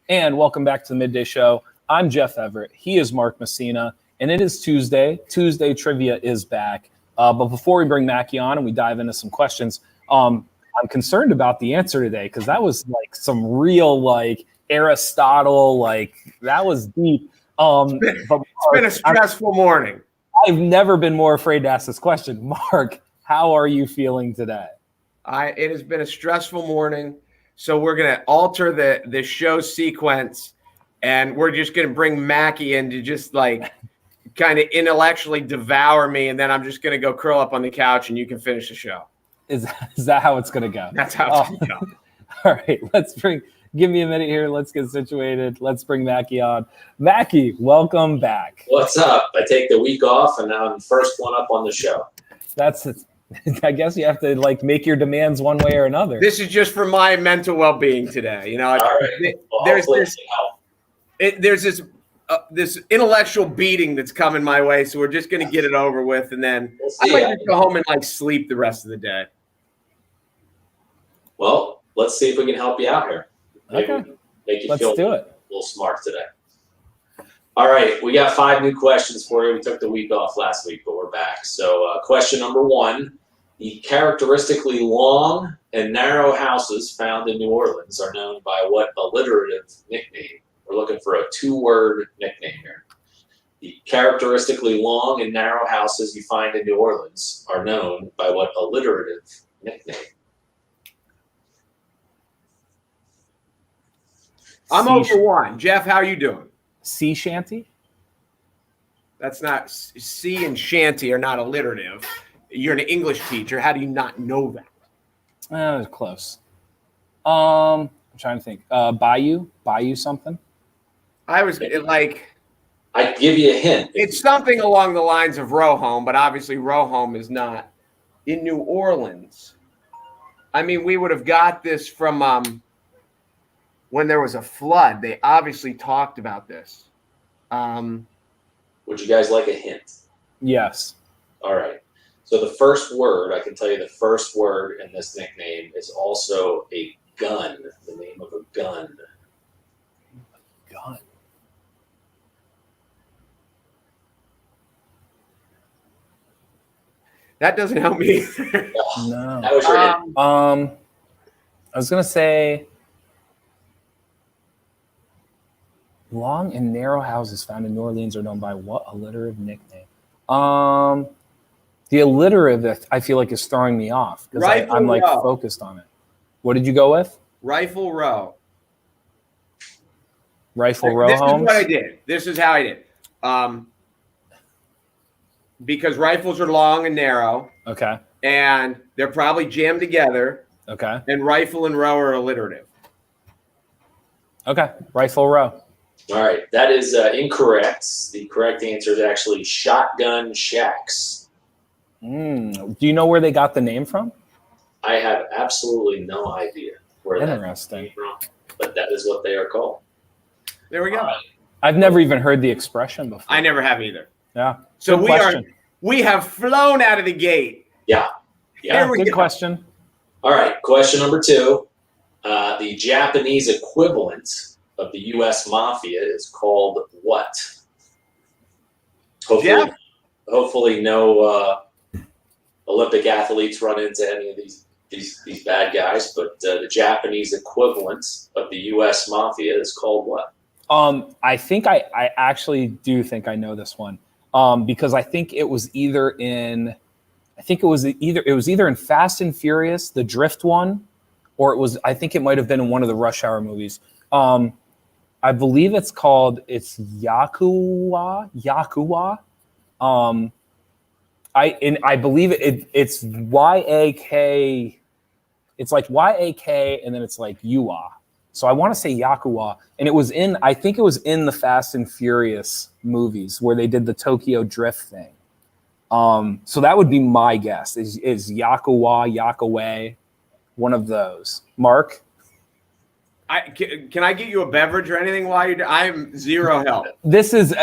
And welcome back to the Midday Show. I'm Jeff Everett. He is Mark Messina. And it is Tuesday. Tuesday Trivia is back. But before we bring Mackie on and we dive into some questions, I'm concerned about the answer today because that was like some real like Aristotle, like that was deep. It's been a stressful morning. I've never been more afraid to ask this question. Mark, how are you feeling today? It has been a stressful morning. So we're going to alter the show sequence, and we're just going to bring Mackie in to just like kind of intellectually devour me, and then I'm just going to go curl up on the couch, and you can finish the show. Is that how it's going to go? That's how it's going to go. All right, give me a minute here. Let's get situated. Let's bring Mackie on. Mackie, welcome back. What's up? I take the week off, and now I'm first one up on the show. I guess you have to like make your demands one way or another. This is just for my mental well-being today. You know, all right. there's this intellectual beating that's coming my way, so we're just going to get it over with, and then I might just go home and like sleep the rest of the day. Well, let's see if we can help you out here. Okay. Make you let's feel do it. A little smart today. All right, we got 5 new questions for you. We took the week off last week, but we're back. So question number 1, the characteristically long and narrow houses found in New Orleans are known by what alliterative nickname? We're looking for a 2-word nickname here. The characteristically long and narrow houses you find in New Orleans are known by what alliterative nickname? I'm over 1. Jeff, how are you doing? Sea shanty? That's not sea and shanty are not alliterative. You're an English teacher. How do you not know that? That was close. I'm trying to think. Bayou something? I was like, I'd give you a hint. It's something along the lines of row home, but obviously row home is not in New Orleans. I mean, we would have got this from when there was a flood. They obviously talked about this. Would you guys like a hint? Yes. All right. So the first word, I can tell you the first word in this nickname is also a gun, the name of a gun. Gun. That doesn't help me. No. That was your hint. I was going to say long and narrow houses found in New Orleans are known by what alliterative nickname? The alliterative, I feel like, is throwing me off because I'm like focused on it. What did you go with? Rifle row. Rifle row This homes? is what I did. This is how I did. Because rifles are long and narrow. Okay. And they're probably jammed together. Okay. And rifle and row are alliterative. Okay. Rifle row. All right. That is incorrect. The correct answer is actually shotgun shacks. Do you know where they got the name from? I have absolutely no idea where that came from, but that is what they are called. There we go. Right. I've never even heard the expression before. I never have either. Yeah. So Good we have flown out of the gate. Yeah. Here we Good go. question. All right. Question number 2. The Japanese equivalent of the U.S. Mafia is called what? Hopefully no Olympic athletes run into any of these bad guys, but the Japanese equivalent of the U.S. Mafia is called what? I think I actually do think I know this one. Because I think it was either in Fast and Furious, the drift one, or I think it might have been in one of the Rush Hour movies. I believe it's Yakuwa. I believe it's YAK. It's like YAK and then it's like UA. So I want to say Yakuwa, and I think it was in the Fast and Furious movies where they did the Tokyo Drift thing. So that would be my guess is Yakuwa, Yakaway, one of those. Mark? Can I get you a beverage or anything while you're? I'm zero help. This is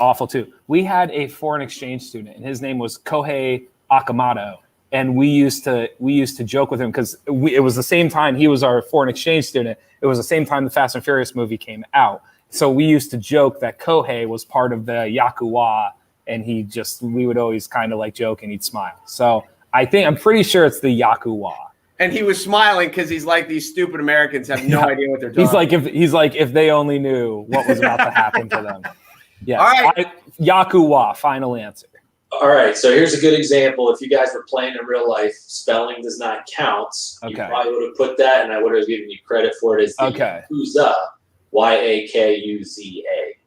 awful too. We had a foreign exchange student, and his name was Kohei Akamoto, and we used to joke with him because it was the same time he was our foreign exchange student. It was the same time the Fast and Furious movie came out. So we used to joke that Kohei was part of the Yakuwa, and we would always kind of like joke and he'd smile. So I'm pretty sure it's the Yakuwa. And he was smiling because he's like, these stupid Americans have no idea what they're talking. He's like if they only knew what was about to happen to them. Yeah. All right. Yakuwa, final answer. All right, so here's a good example. If you guys were playing in real life, spelling does not count. You probably would have put that, and I would have given you credit for it as the Yakuza, Yakuza.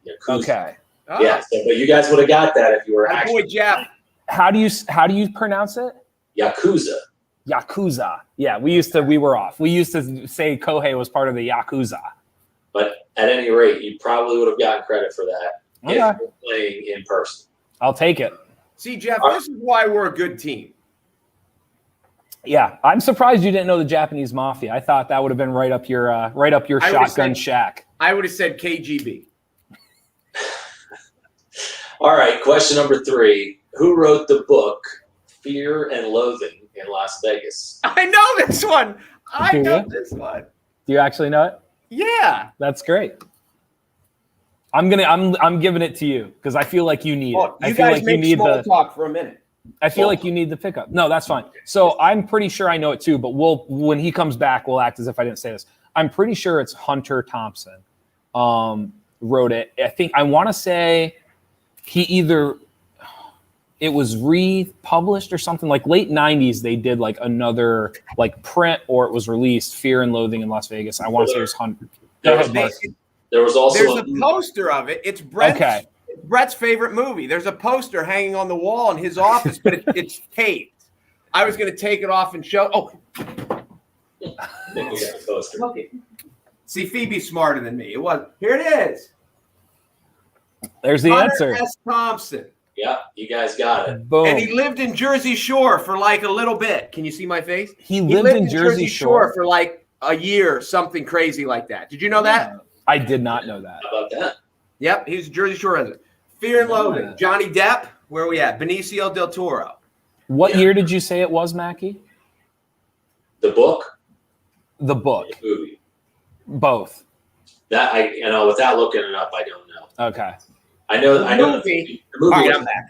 Yakuza. Okay. Oh. Yeah, but you guys would have got that if you were actually. Boy, Jeff. How do you pronounce it? Yakuza. Yakuza. Yeah, we were off. We used to say Kohei was part of the Yakuza. But at any rate, you probably would have gotten credit for that if you were playing in person. I'll take it. See, Jeff, this is why we're a good team. Yeah, I'm surprised you didn't know the Japanese mafia. I thought that would have been right up your shotgun shack. I would have said KGB. All right, question number 3. Who wrote the book Fear and Loathing in Las Vegas? I know this one. I know this one. Do you actually know it? Yeah. That's great. I'm giving it to you because I feel like you need it. I feel like you need small talk for a minute. I feel like you need the pickup. No, that's fine. So I'm pretty sure I know it too, but when he comes back, we'll act as if I didn't say this. I'm pretty sure it's Hunter Thompson wrote it. I want to say it was republished or something like late 90s. They did like another like print or it was released Fear and Loathing in Las Vegas. I want to say it was Hunter. There's a poster of it. It's Brett's favorite movie. There's a poster hanging on the wall in his office, but it's taped. I was going to take it off and show. Oh, poster. See, Phoebe's smarter than me. Here it is. There's the answer. S. Thompson. Yeah, you guys got it. Boom. And he lived in Jersey Shore for like a little bit. Can you see my face? He lived in Jersey Shore for like a year, something crazy like that. Did you know that? I did not know that. How about that? Yep, he's a Jersey Shore resident. Fear and Loathing. Johnny Depp. Where are we at? Benicio del Toro. What year did you say it was, Mackie? The book? The book. The movie. Both. That without looking it up, I don't know. Okay. I know the movie. The movie. Right, I'm back.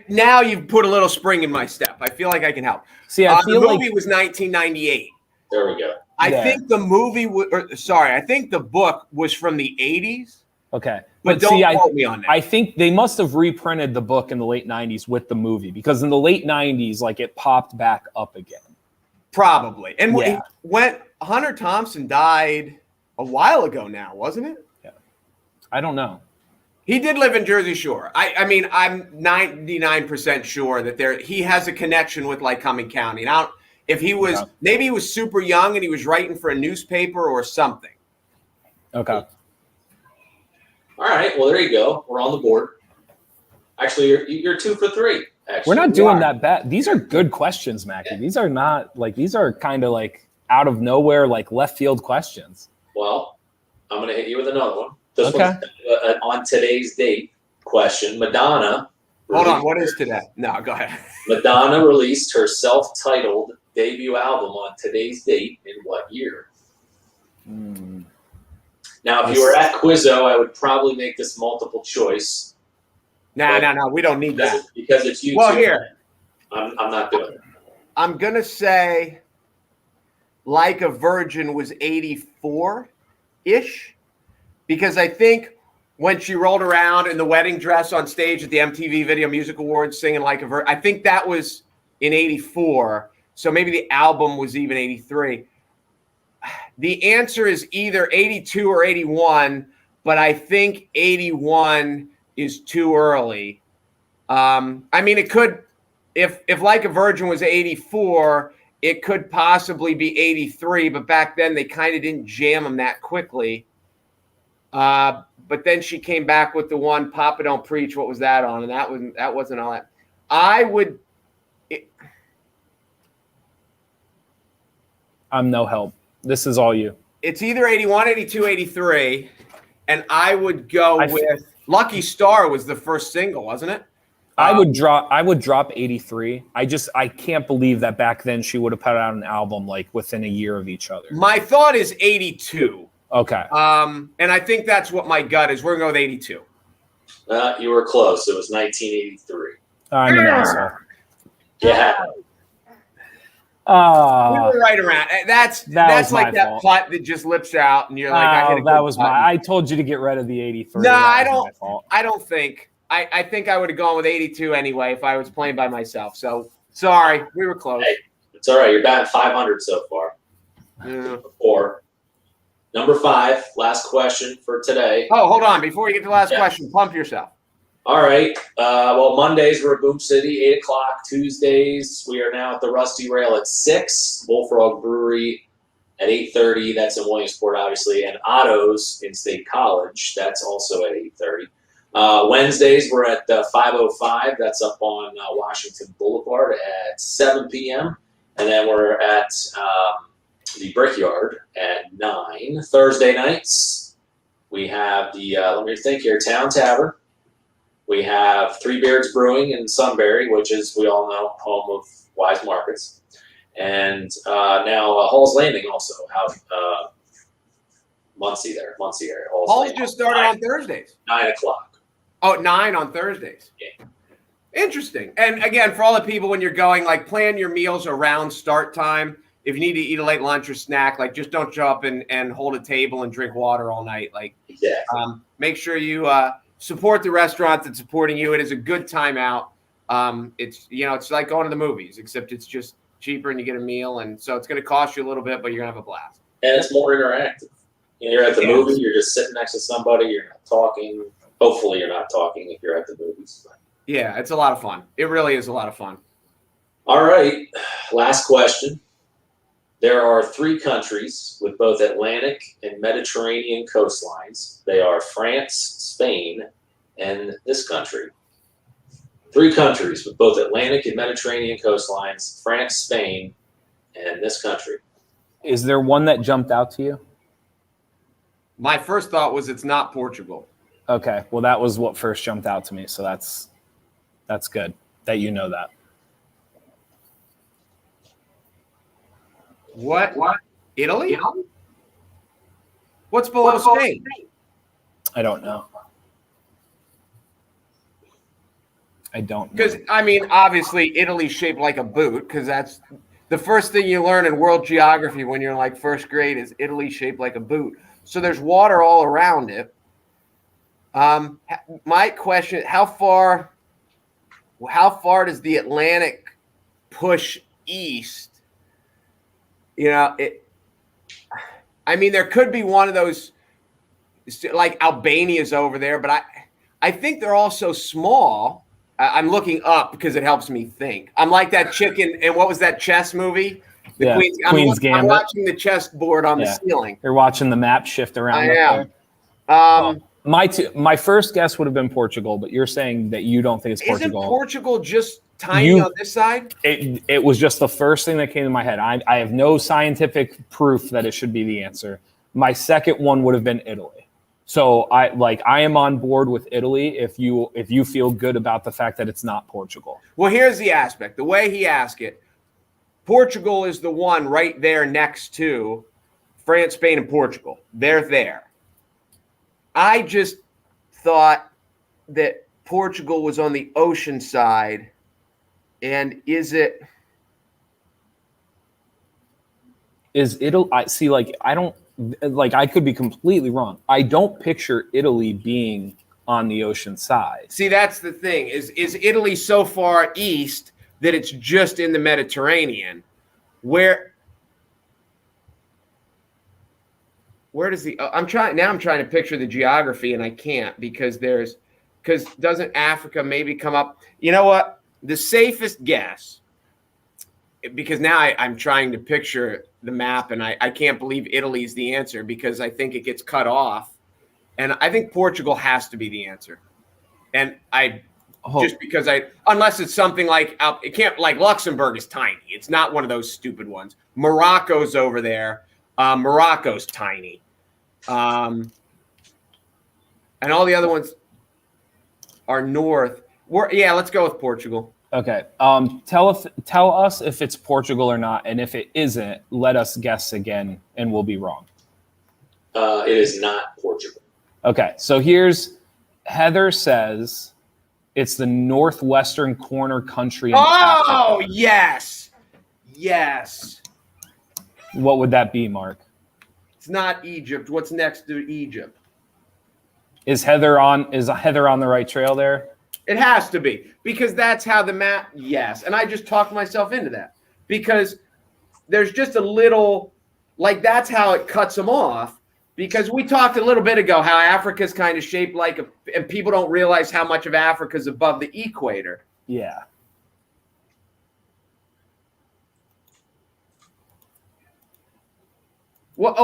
Now you've put a little spring in my step. I feel like I can help. See, I feel the movie was 1998. There we go. I think the movie I think the book was from the 80s. Okay. But don't quote me on that. I think they must have reprinted the book in the late 90s with the movie because in the late 90s, like it popped back up again. Probably. And when Hunter Thompson died a while ago now, wasn't it? Yeah. I don't know. He did live in Jersey Shore. I mean, I'm 99% sure that he has a connection with Lycoming County. Now, if he was, maybe he was super young and he was writing for a newspaper or something. Okay. All right. Well, there you go. We're on the board. Actually, you're 2 for 3. Actually, we're not doing that bad. These are good questions, Mackie. These are not these are kind of like out of nowhere, like left field questions. Well, I'm going to hit you with another one. This one's on today's date question. Madonna. Hold on. What is today? No, go ahead. Madonna released her self-titled debut album on today's date in what year? Now, if you were at Quizzo, I would probably make this multiple choice. No. We don't need that. Because it's YouTube. Well, here. I'm not doing it. I'm going to say Like a Virgin was 84-ish. Because I think when she rolled around in the wedding dress on stage at the MTV Video Music Awards singing Like a Virgin, I think that was in 84. So maybe the album was even 83. The answer is either 82 or 81, but I think 81 is too early. I mean, it could, if Like a Virgin was 84, it could possibly be 83, but back then they kind of didn't jam them that quickly. But then she came back with the one Papa Don't Preach. What was that on? And that wasn't all that. I'm no help. This is all you. It's either 81, 82, 83. And I would go with Lucky Star was the first single, wasn't it? I would drop 83. I can't believe that back then she would have put out an album like within a year of each other. My thought is 82. Okay. And I think that's what my gut is. We're going to go with 82. You were close. It was 1983. I'm an asshole. Yeah. We were right around. That's like that fault. putt that just lips out, and you're like, I hit a that good was putt. I told you to get rid of the 83. No, I don't think. I think I would have gone with 82 anyway if I was playing by myself. So sorry, we were close. Hey, it's all right. You're batting 500 so far. Yeah. 4. Number 5, last question for today. Oh, hold on. Before you get to the last question, pump yourself. All right. Well, Mondays we're at Boom City, 8 o'clock. Tuesdays we are now at the Rusty Rail at 6. Bullfrog Brewery at 8:30. That's in Williamsport, obviously, and Otto's in State College. That's also at 8:30. Wednesdays we're at 505. That's up on Washington Boulevard at 7 p.m. And then we're at the Brickyard at 9. Thursday nights we have the let me think here, Town Tavern. We have Three Beards Brewing in Sunbury, which is, we all know, home of Wise Markets. And now Hall's Landing also out Muncie there, Muncie area. Hall's just started on Thursdays. 9 o'clock. Oh, 9 on Thursdays. Yeah. Interesting. And again, for all the people, when you're going, like, plan your meals around start time. If you need to eat a late lunch or snack, like, just don't show up and hold a table and drink water all night. Like, exactly. Make sure you support the restaurant that's supporting you. It is a good time out. It's it's like going to the movies, except it's just cheaper and you get a meal, and so it's going to cost you a little bit, but you're going to have a blast. And it's more interactive. You're at the movie, you're just sitting next to somebody, you're not talking. Hopefully you're not talking if you're at the movies. Yeah, it's a lot of fun. It really is a lot of fun. All right, last question. There are 3 countries with both Atlantic and Mediterranean coastlines. They are France, Spain, and this country. 3 countries with both Atlantic and Mediterranean coastlines, France, Spain, and this country. Is there one that jumped out to you? My first thought was it's not Portugal. Okay, well, that was what first jumped out to me, so that's good that you know that. What? Italy? What's below Spain? I don't know. I don't know. Because, I mean, obviously, Italy's shaped like a boot, because that's the first thing you learn in world geography when you're in, like, first grade is Italy shaped like a boot. So there's water all around it. My question, how far does the Atlantic push east? I mean, there could be one of those, like Albania's over there, but I think they're all so small. I'm looking up because it helps me think. I'm like that chicken, and what was that chess movie? Queen's Gambit. I'm watching the chessboard on the ceiling. You're watching the map shift around. I am. My first guess would have been Portugal, but you're saying that you don't think it's Portugal. Isn't Portugal just tiny on this side? It was just the first thing that came to my head. I have no scientific proof that it should be the answer. My second one would have been Italy. So I am on board with Italy if you feel good about the fact that it's not Portugal. Well, here's the aspect. The way he asked it, Portugal is the one right there next to France, Spain, and Portugal. They're there. I just thought that Portugal was on the ocean side. And is Italy? I could be completely wrong. I don't picture Italy being on the ocean side. See, that's the thing. Is Italy so far east that it's just in the Mediterranean? Where does I'm trying to picture the geography, and I can't because doesn't Africa maybe come up? You know what? The safest guess, because now I'm trying to picture the map, and I can't believe Italy's the answer because I think it gets cut off. And I think Portugal has to be the answer. And unless it's something like, it can't, like Luxembourg is tiny. It's not one of those stupid ones. Morocco's over there. Morocco's tiny. And all the other ones are north. Let's go with Portugal. Okay. Tell us if it's Portugal or not, and if it isn't, let us guess again, and we'll be wrong. It is not Portugal. Okay. So here's Heather says it's the northwestern corner country in Africa. Yes. What would that be, Mark? It's not Egypt. What's next to Egypt? Is Heather on the right trail there? It has to be, because that's how the map. Yes, and I just talked myself into that because there's just a little, like, that's how it cuts them off. Because we talked a little bit ago how Africa's kind of shaped like and people don't realize how much of Africa's above the equator. Yeah. Well,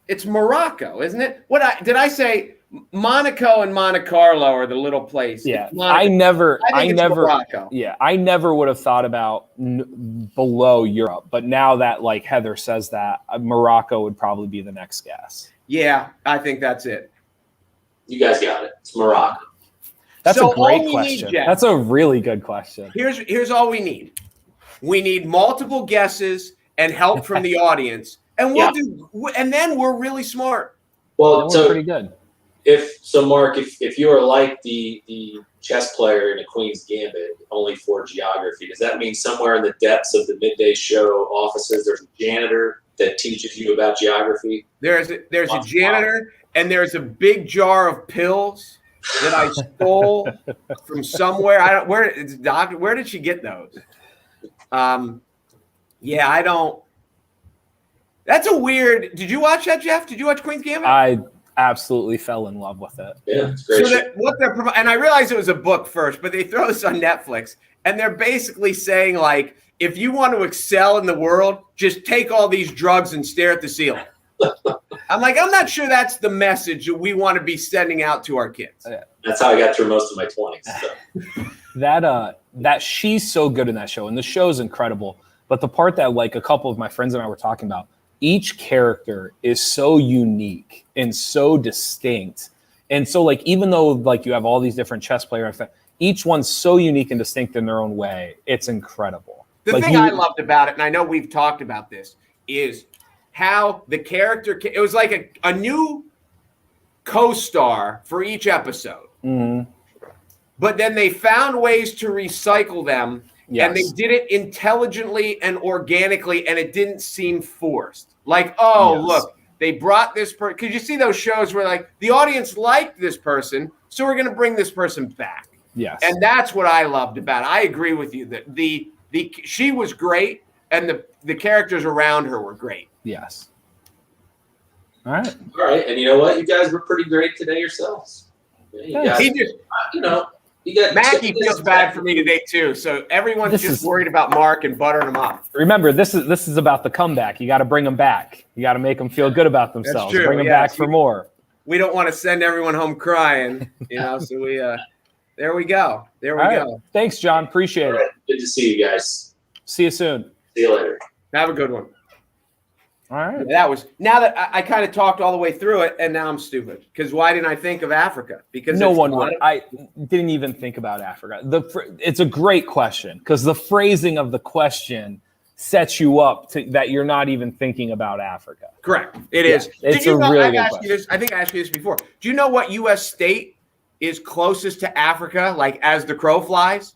it's Morocco, isn't it? Did I say? Monaco and Monte Carlo are the little place. Yeah, I never Morocco. Yeah, I never would have thought about below Europe, but now that like Heather says that, Morocco would probably be the next guess. Yeah, I think that's it. You guys got it. It's Morocco. That's a great question. That's a really good question. Here's all we need. We need multiple guesses and help from the audience, and and then we're really smart. Well, so pretty good. Mark, if you are like the chess player in a Queen's Gambit, only for geography, does that mean somewhere in the depths of the Midday show offices there's a janitor that teaches you about geography? There's a janitor, and there's a big jar of pills that I stole from somewhere. Where did she get those? I don't. That's a weird. Did you watch that, Jeff? Did you watch Queen's Gambit? I absolutely fell in love with it. Yeah, it's great. So and I realized it was a book first, but they throw this on Netflix, and they're basically saying, like, if you want to excel in the world, just take all these drugs and stare at the ceiling. I'm like, I'm not sure that's the message that we want to be sending out to our kids. That's how I got through most of my 20s. So. That she's so good in that show, and the show's incredible. But the part that like a couple of my friends and I were talking about, each character is so unique and so distinct. And so like, even though like you have all these different chess players, each one's so unique and distinct in their own way. It's incredible. The thing I loved about it, and I know we've talked about this, is how the character, it was like a new co-star for each episode. Mm-hmm. But then they found ways to recycle them. Yes. And they did it intelligently and organically, and it didn't seem forced. Like, look, they brought this person. Because you see those shows where, like, the audience liked this person, so we're going to bring this person back. Yes. And that's what I loved about it. I agree with you that she was great, and the characters around her were great. Yes. All right. And you know what? You guys were pretty great today yourselves. Mackie feels bad for me today too, so everyone's just worried about Mark and buttering him up. Remember, this is about the comeback. You got to bring them back. You got to make them feel good about themselves. Bring them back for more. We don't want to send everyone home crying, So we, there we go. There we go. Thanks, John. Appreciate it. Good to see you guys. See you soon. See you later. Have a good one. All right. Now that I kind of talked all the way through it, and now I'm stupid. Because why didn't I think of Africa? Because no one would. I didn't even think about Africa. It's a great question because the phrasing of the question sets you up that you're not even thinking about Africa. Correct. It is. It's a really good question. I think I asked you this before. Do you know what U.S. state is closest to Africa, like as the crow flies?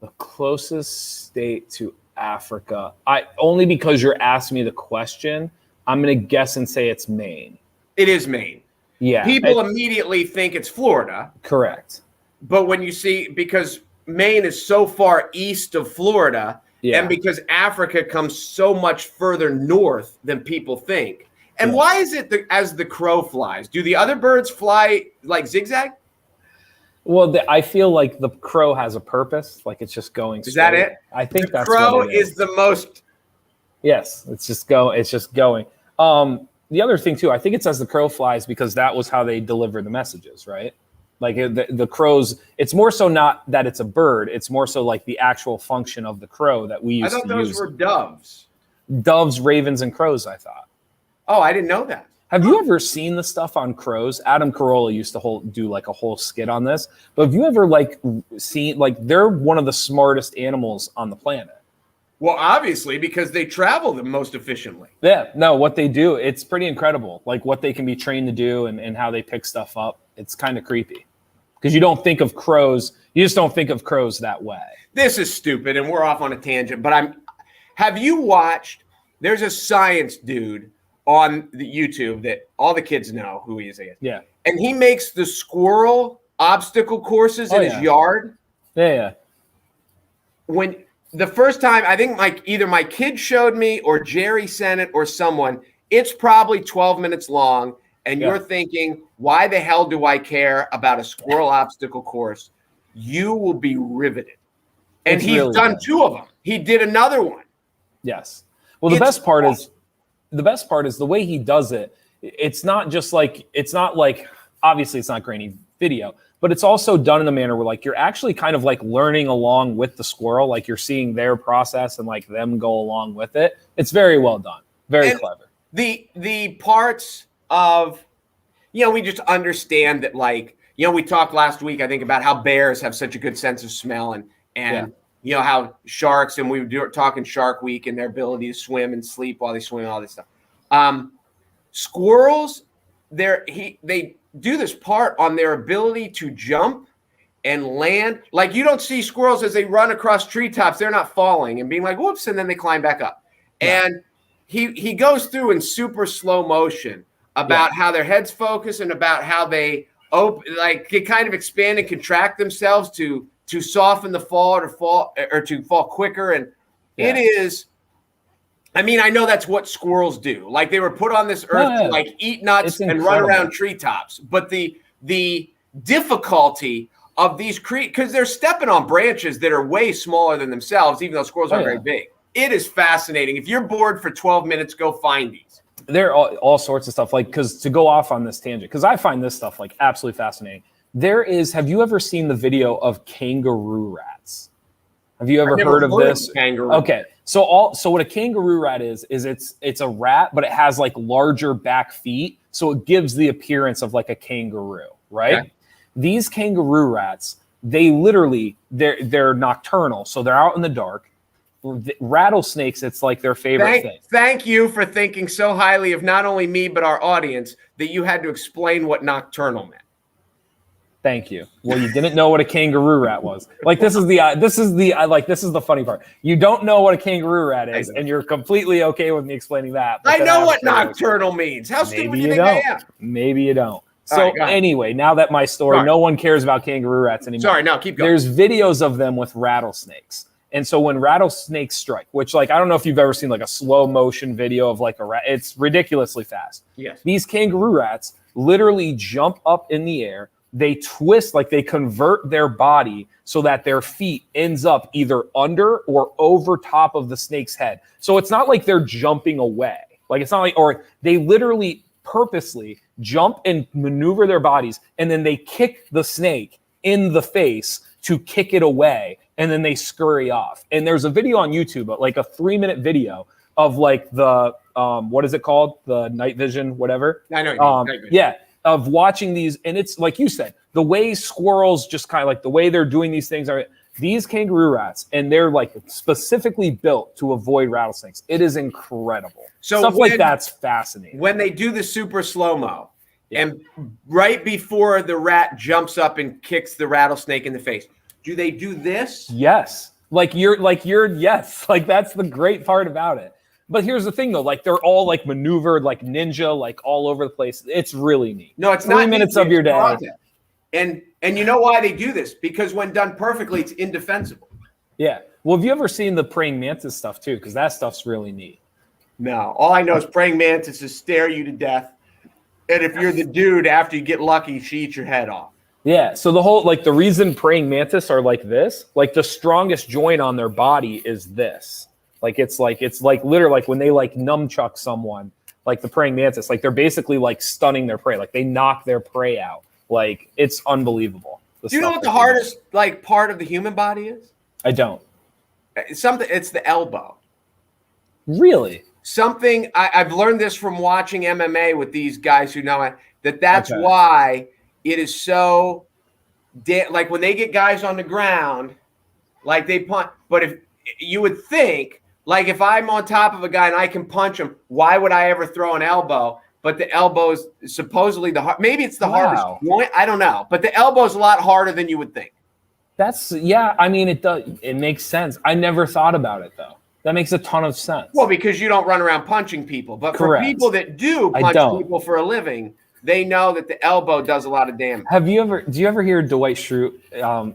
The closest state to Africa. Only because you're asking me the question, I'm going to guess and say it's Maine. It is Maine. Yeah. People immediately think it's Florida. Correct. But when you see, because Maine is so far east of Florida, and because Africa comes so much further north than people think. And why is it that as the crow flies? Do the other birds fly like zigzag? Well, I feel like the crow has a purpose, like it's just going straight. Is that it? I think the that's crow what it is. Is the most. Yes, it's just going. The other thing too, I think it's as the crow flies because that was how they deliver the messages, right? Like the crows. It's more so not that it's a bird. It's more so like the actual function of the crow that we used to use. I thought those were doves. Doves, ravens, and crows. I thought. Oh, I didn't know that. Have you ever seen the stuff on crows? Adam Carolla used to do like a whole skit on this. But have you ever like seen, like, they're one of the smartest animals on the planet? Well, obviously, because they travel the most efficiently. Yeah, no, what they do, it's pretty incredible. Like what they can be trained to do and how they pick stuff up. It's kind of creepy because you don't think of crows. You just don't think of crows that way. This is stupid, and we're off on a tangent. But have you watched? There's a science dude on the YouTube that all the kids know who he is. Yeah, and he makes the squirrel obstacle courses in his yard. Yeah. When the first time, I think either my kid showed me or Jerry sent it or someone, it's probably 12 minutes long. And you're thinking, why the hell do I care about a squirrel obstacle course? You will be riveted. And he's really done 2 of them. He did another one. Yes. Well, the best part is the way he does it. It's not like obviously it's not grainy video, but it's also done in a manner where like you're actually kind of like learning along with the squirrel, like you're seeing their process and like them go along with it. It's very well done, very clever. The parts of, we just understand that, like, we talked last week, I think, about how bears have such a good sense of smell and how sharks, and we were talking Shark Week and their ability to swim and sleep while they swim and all this stuff. Squirrels, they do this part on their ability to jump and land. Like, you don't see squirrels as they run across treetops. They're not falling and being like, whoops, and then they climb back up. Yeah. And he goes through in super slow motion about how their heads focus and about how they kind of expand and contract themselves to soften the fall or to fall quicker. And it is, I mean, I know that's what squirrels do. Like, they were put on this earth to like eat nuts and run around treetops. But the difficulty of these because they're stepping on branches that are way smaller than themselves, even though squirrels aren't very big. It is fascinating. If you're bored for 12 minutes, go find these. There are all sorts of stuff, like, because to go off on this tangent, because I find this stuff like absolutely fascinating. Have you ever seen the video of kangaroo rats? Have you ever heard of this? Kangaroo. Okay. So what a kangaroo rat is it's a rat, but it has like larger back feet. So it gives the appearance of like a kangaroo, right? Okay. These kangaroo rats, they're nocturnal. So they're out in the dark. Rattlesnakes, it's like their favorite thing. Thank you for thinking so highly of not only me, but our audience, that you had to explain what nocturnal meant. Thank you. Well, you didn't know what a kangaroo rat was. Like, this is the funny part. You don't know what a kangaroo rat is, and you're completely okay with me explaining that. I know what nocturnal means. How stupid do you think I am? Maybe you don't. So anyway, now that my story, no one cares about kangaroo rats anymore. Sorry, no, keep going. There's videos of them with rattlesnakes. And so when rattlesnakes strike, which, like, I don't know if you've ever seen like a slow motion video of like a rat, it's ridiculously fast. Yes. These kangaroo rats literally jump up in the air. They twist, like they convert their body so that their feet ends up either under or over top of the snake's head. So it's not like they're jumping away. Like, it's not like, or they literally purposely jump and maneuver their bodies, and then they kick the snake in the face to kick it away, and then they scurry off. And there's a video on YouTube, like a 3-minute video of like the what is it called? The night vision, whatever. I know. Night vision. Yeah, of watching these, and it's like you said, the way squirrels just kind of like the way they're doing these things are these kangaroo rats, and they're like specifically built to avoid rattlesnakes. It is incredible. So stuff like that's fascinating. When they do the super slow-mo, and right before the rat jumps up and kicks the rattlesnake in the face, do they do this? Yes. Yes. Like, that's the great part about it. But here's the thing, though. Like, they're all like maneuvered like ninja, like all over the place. It's really neat. No, it's 3 minutes of your day. And you know why they do this? Because when done perfectly, it's indefensible. Yeah. Well, have you ever seen the praying mantis stuff too? Because that stuff's really neat. No. All I know is praying mantises stare you to death. And if you're the dude, after you get lucky, she eats your head off. Yeah. So the reason praying mantis are like this, like the strongest joint on their body is this. It's like literally like when they like nunchuck someone, like the praying mantis, like they're basically like stunning their prey. Like they knock their prey out. Like, it's unbelievable. Do you know what the hardest like part of the human body is? I don't. It's the elbow. Really? something I've learned this from watching MMA with these guys who know it, that's Okay. why it is so like when they get guys on the ground, like they punch. But if you would think, like if I'm on top of a guy and I can punch him, why would I ever throw an elbow? But the elbow is supposedly the hard. Maybe it's the hardest point. I don't know. But the elbow is a lot harder than you would think. I mean, it does. It makes sense. I never thought about it though. That makes a ton of sense. Well, because you don't run around punching people. But Correct. for people that do punch people for a living, they know that the elbow does a lot of damage. Do you ever hear Dwight Schrute?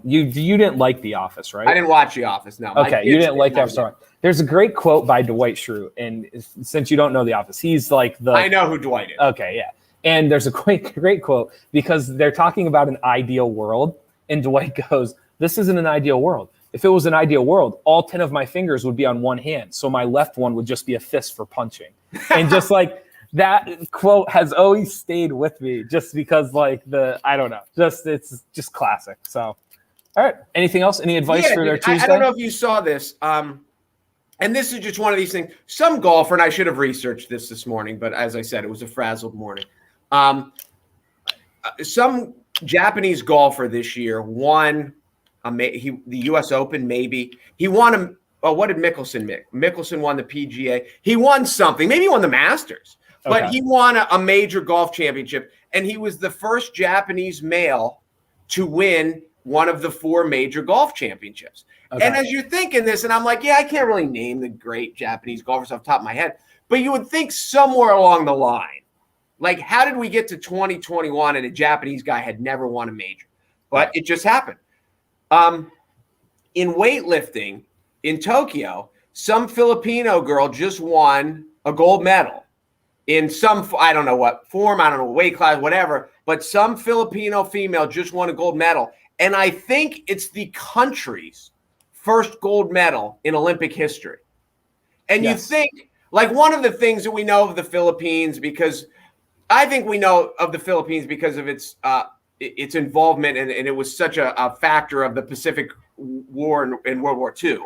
You didn't like The Office, right? I didn't watch The Office, no. Okay, you didn't like that story. There's a great quote by Dwight Schrute, and since you don't know The Office, he's like I know who Dwight is. Okay, yeah. And there's a great quote because they're talking about an ideal world, and Dwight goes, "This isn't an ideal world. If it was an ideal world, all 10 of my fingers would be on one hand, so my left one would just be a fist for punching." And just like that quote has always stayed with me, just because it's just classic. So, all right. Anything else? Any advice for their Tuesday? I don't know if you saw this. And this is just one of these things. Some golfer, and I should have researched this morning, but as I said, it was a frazzled morning. Some Japanese golfer this year won the U.S. Open. Maybe he won what did Mickelson make? Mickelson won the PGA. He won something. Maybe he won the Masters. Okay. But he won a major golf championship, and he was the first Japanese male to win one of the 4 major golf championships. Okay. And as you're thinking this, and I'm like, yeah, I can't really name the great Japanese golfers off the top of my head, but you would think somewhere along the line, like, how did we get to 2021 and a Japanese guy had never won a major? But it just happened. In weightlifting in Tokyo, some Filipino girl just won a gold medal. In some, I don't know what form, I don't know, weight class, whatever, but some Filipino female just won a gold medal. And I think it's the country's first gold medal in Olympic history. And you think, like, one of the things that we know of the Philippines, because I think we know of the Philippines because of its involvement, and it was such a factor of the Pacific War in World War II.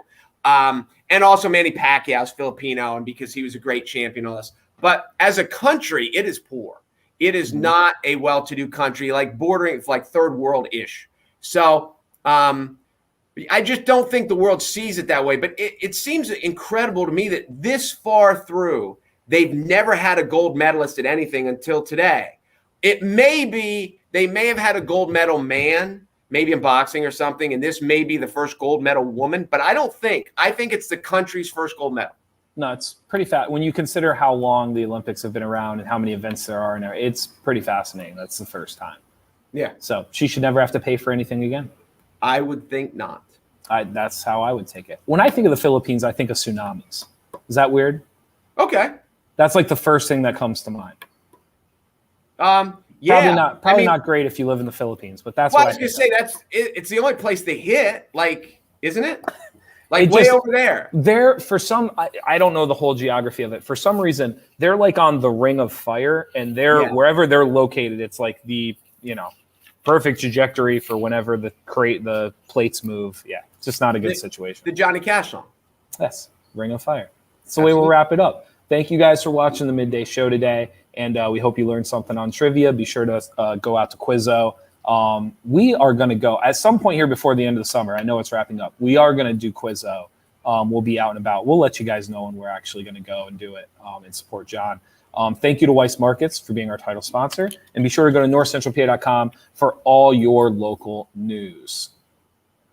And also Manny Pacquiao's Filipino, and because he was a great champion on this. But as a country, it is poor. It is not a well-to-do country, like bordering, it's like third world-ish. So I just don't think the world sees it that way. But it seems incredible to me that this far through, they've never had a gold medalist at anything until today. It may be, they may have had a gold medal man, maybe in boxing or something, and this may be the first gold medal woman, but I think it's the country's first gold medal. No, it's pretty fast. When you consider how long the Olympics have been around and how many events there are, it's pretty fascinating. That's the first time. Yeah. So she should never have to pay for anything again. I would think not. That's how I would take it. When I think of the Philippines, I think of tsunamis. Is that weird? Okay. That's like the first thing that comes to mind. Yeah. Probably not great if you live in the Philippines, but that's what I was going to say. It's the only place they hit, like, isn't it? Like over there. They're for some, I don't know the whole geography of it. For some reason, they're like on the Ring of Fire, and wherever they're located, it's like the perfect trajectory for whenever the plates move. Yeah, it's just not a good situation. The Johnny Cash song. Yes, Ring of Fire. That's the way we'll wrap it up. Thank you guys for watching the Midday Show today, and we hope you learned something on trivia. Be sure to go out to Quizzo. We are going to go at some point here before the end of the summer. I know it's wrapping up. We are going to do Quizzo. We'll be out and about. We'll let you guys know when we're actually going to go and do it and support John. Thank you to Weiss Markets for being our title sponsor. And be sure to go to NorthcentralPa.com for all your local news.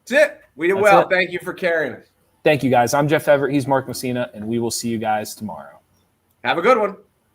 That's it. We did well. Thank you for carrying us. Thank you, guys. I'm Jeff Everett. He's Mark Messina, and we will see you guys tomorrow. Have a good one.